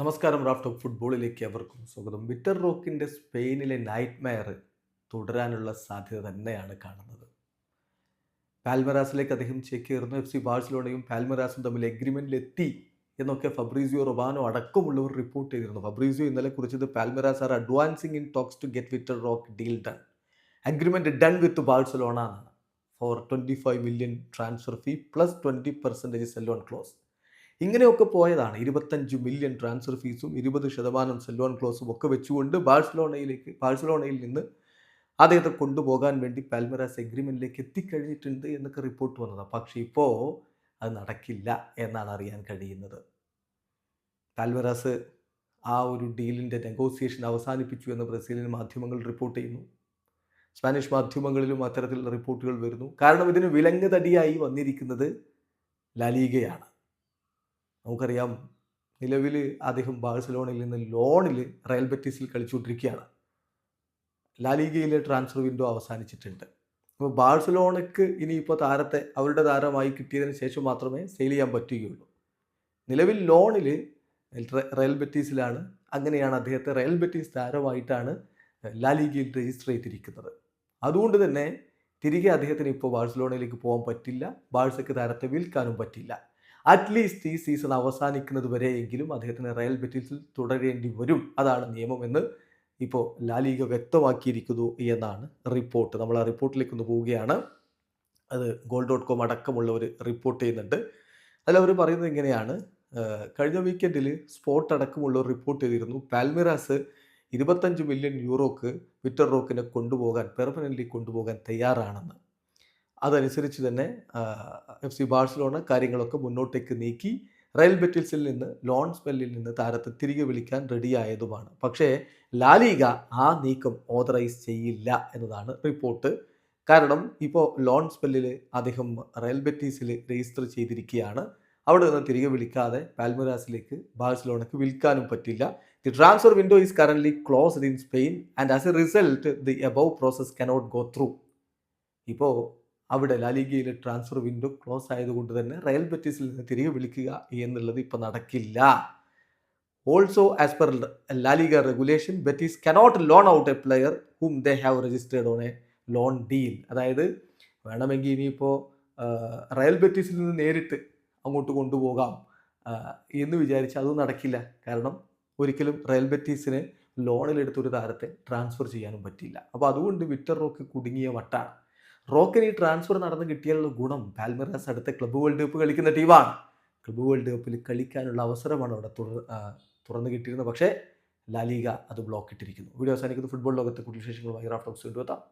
നമസ്കാരം. Raf talk ഫുട്ബോളിലേക്ക് അവർക്കും സ്വാഗതം. വിക്ടർ റോക്കിൻ്റെ സ്പെയിനിലെ നൈറ്റ് മെയർ തുടരാനുള്ള സാധ്യത തന്നെയാണ് കാണുന്നത്. പാൽമറാസിലേക്ക് അദ്ദേഹം ചേക്കേറുന്നു. FC ബാഴ്സലോണയും പാൽമറാസും തമ്മിൽ എഗ്രിമെന്റിലെത്തി എന്നൊക്കെ ഫബ്രീസിയോ റൊമാനോ അടക്കമുള്ളവർ റിപ്പോർട്ട് ചെയ്തിരുന്നു. ഫബ്രീസിയോ ഇന്നലെ കുറിച്ചത് Palmeiras are advancing in talks to get Vitor Roque deal done. Agreement done with Barcelona എന്നാണ്. For 25 million transfer fee plus 20% sell on clause. ഇങ്ങനെയൊക്കെ പോയതാണ്. 25 മില്യൺ ട്രാൻസ്ഫർ ഫീസും 20% സെൽ ഓൺ ക്ലോസും ഒക്കെ വെച്ചുകൊണ്ട് ബാഴ്സലോണയിൽ നിന്ന് അദ്ദേഹത്തെ കൊണ്ടുപോകാൻ വേണ്ടി പാൽമറാസ് എഗ്രിമെന്റിലേക്ക് എത്തിക്കഴിഞ്ഞിട്ടുണ്ട് എന്നൊക്കെ റിപ്പോർട്ട് വന്നതാണ്. പക്ഷേ ഇപ്പോൾ അത് നടക്കില്ല എന്നാണ് അറിയാൻ കഴിയുന്നത്. പാൽമറാസ് ആ ഒരു ഡീലിൻ്റെ നെഗോസിയേഷൻ അവസാനിപ്പിച്ചു എന്ന് ബ്രസീലിയൻ മാധ്യമങ്ങൾ റിപ്പോർട്ട് ചെയ്യുന്നു. സ്പാനിഷ് മാധ്യമങ്ങളിലും അത്തരത്തിലുള്ള റിപ്പോർട്ടുകൾ വരുന്നു. കാരണം ഇതിന് വിലങ്ങുതടിയായി വന്നിരിക്കുന്നത് ലാലീഗയാണ്. നമുക്കറിയാം, നിലവിൽ അദ്ദേഹം ബാഴ്സലോണയിൽ നിന്ന് ലോണിൽ റയൽ ബെറ്റിസിൽ കളിച്ചുകൊണ്ടിരിക്കുകയാണ്. ലാലീഗയിലെ ട്രാൻസ്ഫർ വിൻഡോ അവസാനിച്ചിട്ടുണ്ട്. അപ്പോൾ ബാഴ്സലോണയ്ക്ക് ഇനിയിപ്പോൾ താരത്തെ അവരുടെ താരമായി കിട്ടിയതിന് ശേഷം മാത്രമേ സെയിൽ ചെയ്യാൻ പറ്റുകയുള്ളൂ. നിലവിൽ ലോണിൽ റയൽ ബെറ്റീസിലാണ്. അങ്ങനെയാണ് അദ്ദേഹത്തെ റയൽ ബെറ്റീസ് താരമായിട്ടാണ് ലാലീഗയിൽ രജിസ്റ്റർ ചെയ്തിരിക്കുന്നത്. അതുകൊണ്ട് തന്നെ തിരികെ അദ്ദേഹത്തിന് ഇപ്പോൾ ബാഴ്സലോണയിലേക്ക് പോകാൻ പറ്റില്ല. ബാഴ്സയ്ക്ക് താരത്തെ വിൽക്കാനും പറ്റില്ല. അറ്റ്ലീസ്റ്റ് ഈ സീസൺ അവസാനിക്കുന്നത് വരെയെങ്കിലും അദ്ദേഹത്തിന് റയൽ ബെറ്റീസിൽ തുടരേണ്ടി വരും. അതാണ് നിയമമെന്ന് ഇപ്പോൾ ലാലീഗ വ്യക്തമാക്കിയിരിക്കുന്നു എന്നാണ് റിപ്പോർട്ട്. നമ്മൾ ആ റിപ്പോർട്ടിലേക്ക് ഒന്ന് പോവുകയാണ്. അത് goal.com അടക്കമുള്ളവർ റിപ്പോർട്ട് ചെയ്യുന്നുണ്ട്. അതിലവർ പറയുന്നത് ഇങ്ങനെയാണ്. കഴിഞ്ഞ വീക്കെൻഡിൽ സ്പോട്ട് അടക്കമുള്ളവർ റിപ്പോർട്ട് ചെയ്തിരുന്നു, പാൽമിറാസ് 25 മില്യൺ യൂറോക്ക് വിക്ടർ റോക്കിനെ കൊണ്ടുപോകാൻ പെർമനൻ്റ്ലി കൊണ്ടുപോകാൻ തയ്യാറാണെന്ന്. അതനുസരിച്ച് തന്നെ FC ബാഴ്സലോണ കാര്യങ്ങളൊക്കെ മുന്നോട്ടേക്ക് നീക്കി റയൽ ബെറ്റിസിൽ നിന്ന് ലോൺ സ്പെല്ലിൽ നിന്ന് താരത്തെ തിരികെ വിളിക്കാൻ റെഡിയായതുമാണ്. പക്ഷേ ലാലീഗ ആ നീക്കം ഓതറൈസ് ചെയ്യില്ല എന്നതാണ് റിപ്പോർട്ട്. കാരണം ഇപ്പോൾ ലോൺ സ്പെല്ലിൽ അദ്ദേഹം റയൽ ബെറ്റീസിൽ രജിസ്റ്റർ ചെയ്തിരിക്കുകയാണ്. അവിടെ നിന്ന് തിരികെ വിളിക്കാതെ പാൽമിറാസിലേക്ക് ബാഴ്സലോണയ്ക്ക് വിൽക്കാനും പറ്റില്ല. The transfer window is currently closed in Spain and as A result the above process cannot go through. ഇപ്പോൾ അവിടെ ലാലീഗയിലെ ട്രാൻസ്ഫർ വിൻഡോ ക്ലോസ് ആയതുകൊണ്ട് തന്നെ റയൽ ബെറ്റീസിൽ നിന്ന് തിരികെ വിളിക്കുക എന്നുള്ളത് ഇപ്പോൾ നടക്കില്ല. Also as per La Liga regulation, Betis cannot loan out a player whom they have registered on a loan deal. അതായത് വേണമെങ്കിൽ ഇനിയിപ്പോൾ റയൽ ബെറ്റീസിൽ നിന്ന് നേരിട്ട് അങ്ങോട്ട് കൊണ്ടുപോകാം എന്ന് വിചാരിച്ചാൽ അത് നടക്കില്ല. കാരണം ഒരിക്കലും റയൽ ബെറ്റീസിന് ലോണിലെടുത്തൊരു താരത്തെ ട്രാൻസ്ഫർ ചെയ്യാനും പറ്റില്ല. അപ്പോൾ അതുകൊണ്ട് വിക്ടർ റോക്ക് കുടുങ്ങിയ മട്ടാണ്. റോക്കിന് ഈ ട്രാൻസ്ഫർ നടന്ന് കിട്ടിയാലുള്ള ഗുണം, പാൽമിറാസ് അടുത്ത ക്ലബ്ബ് വേൾഡ് കപ്പ് കളിക്കുന്ന ടീമാണ്. ക്ലബ്ബ് വേൾഡ് കപ്പിൽ കളിക്കാനുള്ള അവസരമാണ് അവിടെ തുറന്നു കിട്ടിയിരുന്നത്. പക്ഷേ ലാലീഗ അത് ബ്ലോക്ക് ഇട്ടിരിക്കുന്നു. വീഡിയോ അവസാനിക്കുന്നു. ഫുട്ബോൾ ലോകത്തെ കൂടുതൽ വിശേഷങ്ങളുമായി റാഫ് ടോക്സ് കൊണ്ടുവെത്താം.